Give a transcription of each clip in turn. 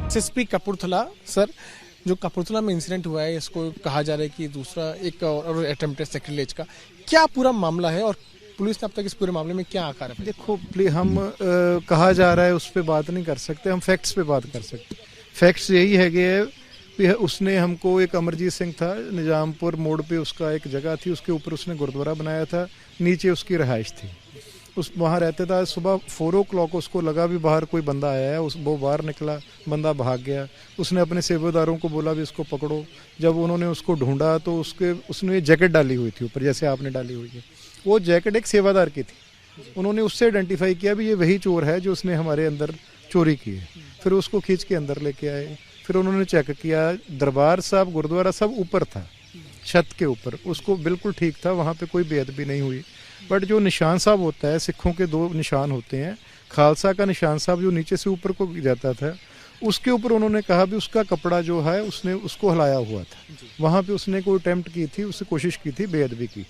SSP Kapurthala sir, जो कपूरथला में incident हुआ है, इसको कहा जा रहा है कि दूसरा एक और अटेम्प्ट है सैक्रिलेज का। क्या पूरा मामला है और पुलिस ने अब तक इस पूरे मामले में क्या आकार है? देखो हम कहा जा रहा है उस पर बात नहीं कर सकते, हम फैक्ट्स पे बात कर सकते। फैक्ट्स यही है कि उसने हमको, एक अमरजीत सिंह था, निजामपुर मोड़ पे उसका एक जगह थी, उसके ऊपर उसने गुरुद्वारा बनाया था, नीचे उसकी रहाइश थी, उस वहाँ रहता था। सुबह 4 o'clock उसको लगा भी बाहर कोई बंदा आया है, वो बाहर निकला, बंदा भाग गया। उसने अपने सेवादारों को बोला भी इसको पकड़ो। जब उन्होंने उसको ढूंढा तो उसने जैकेट डाली हुई थी ऊपर, जैसे आपने डाली हुई है, वो जैकेट एक सेवादार की थी। उन्होंने उससे आइडेंटिफाई किया भी ये वही चोर है जो उसने हमारे अंदर चोरी की है। फिर उसको खींच के अंदर लेके आए। फिर उन्होंने चेक किया, दरबार साहब गुरुद्वारा सब ऊपर था, छत के ऊपर, उसको बिल्कुल ठीक था, वहाँ पे कोई बेअदबी नहीं हुई। बट जो निशान साहब होता है, सिखों के 2 निशान होते हैं, खालसा का निशान साहब जो नीचे से ऊपर को जाता था, उसके ऊपर उन्होंने कहा भी उसका कपड़ा जो है उसने उसको हिलाया हुआ था। वहाँ पे उसने कोई अटेम्प्ट की थी, उससे कोशिश की थी बेअदबी की,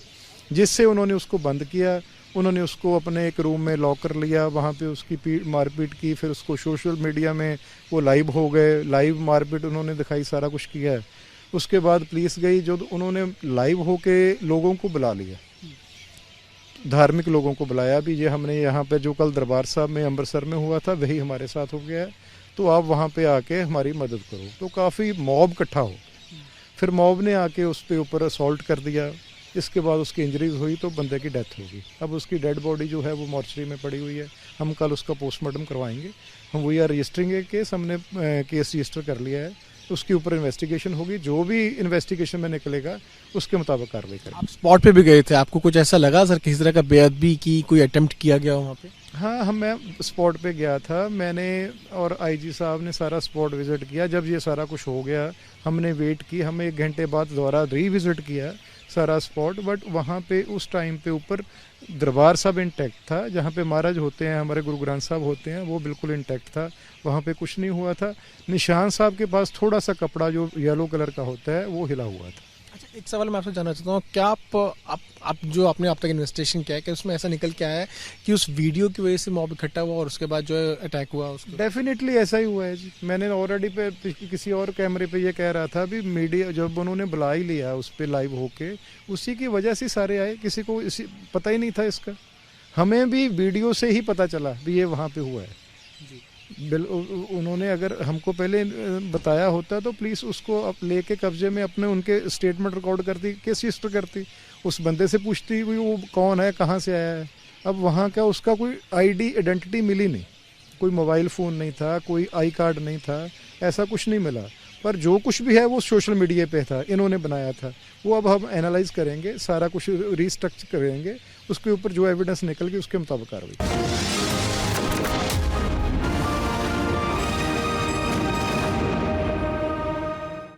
जिससे उन्होंने उसको बंद किया। उन्होंने उसको अपने एक रूम में लॉक कर लिया, वहाँ पे उसकी मारपीट की। फिर उसको सोशल मीडिया में वो लाइव हो गए, लाइव मारपीट उन्होंने दिखाई, सारा कुछ किया। उसके बाद पुलिस गई, जो उन्होंने लाइव होके लोगों को बुला लिया, धार्मिक लोगों को बुलाया भी, ये हमने यहाँ पे जो कल दरबार साहब में अमृतसर में हुआ था वही हमारे साथ हो गया है, तो आप वहाँ पे आके हमारी मदद करो। तो काफ़ी मॉब इकट्ठा हो, फिर मॉब ने आके उस पे ऊपर असॉल्ट कर दिया। इसके बाद उसकी इंजरीज हुई तो बंदे की डेथ होगी। अब उसकी डेड बॉडी जो है वो मॉर्चरी में पड़ी हुई है। हम कल उसका पोस्टमार्टम करवाएंगे। हम we are registering a case, हमने केस रजिस्टर कर लिया है, उसके ऊपर इन्वेस्टिगेशन होगी। जो भी इन्वेस्टिगेशन में निकलेगा उसके मुताबिक कार्रवाई करेंगे। आप स्पॉट पे भी गए थे, आपको कुछ ऐसा लगा सर किसी तरह का बेअदबी की कोई अटेम्प्ट किया गया वहाँ पे? हाँ, मैं स्पॉट पे गया था, मैंने और आईजी साहब ने सारा स्पॉट विजिट किया। जब ये सारा कुछ हो गया हमने वेट की, हमें 1 घंटे बाद दोबारा रीविजिट किया सारा स्पॉट। बट वहाँ पे उस टाइम पे ऊपर दरबार साहब इंटैक्ट था, जहाँ पे महाराज होते हैं, हमारे गुरु ग्रंथ साहब होते हैं, वो बिल्कुल इंटैक्ट था, वहाँ पे कुछ नहीं हुआ था। निशान साहब के पास थोड़ा सा कपड़ा जो येलो कलर का होता है वो हिला हुआ था। अच्छा, एक सवाल मैं आपसे जानना चाहता हूँ, क्या आप जो आपने अब तक इन्वेस्टिगेशन किया है, कि उसमें ऐसा निकल के आया है कि उस वीडियो की वजह से मॉब इकट्ठा हुआ और उसके बाद जो है अटैक हुआ उसको? डेफिनेटली ऐसा ही हुआ है जी। मैंने ऑलरेडी पे किसी और कैमरे पे ये कह रहा था भी, मीडिया जब उन्होंने बुला ही लिया उस पर लाइव होके, उसी की वजह से सारे आए, किसी को पता ही नहीं था इसका। हमें भी वीडियो से ही पता चला भी ये वहाँ पे हुआ है। उन्होंने अगर हमको पहले बताया होता तो पुलिस उसको अब लेके कब्जे में अपने, उनके स्टेटमेंट रिकॉर्ड करती, केस रजिस्टर करती, उस बंदे से पूछती वो कौन है, कहाँ से आया है। अब वहाँ का उसका कोई आइडेंटिटी मिली नहीं, कोई मोबाइल फ़ोन नहीं था, कोई आई कार्ड नहीं था, ऐसा कुछ नहीं मिला। पर जो कुछ भी है वो सोशल मीडिया पे था, इन्होंने बनाया था। वो अब हम एनालाइज करेंगे, सारा कुछ रिस्ट्रक्चर करेंगे, उसके ऊपर जो एविडेंस निकल गई उसके मुताबिक कार्रवाई।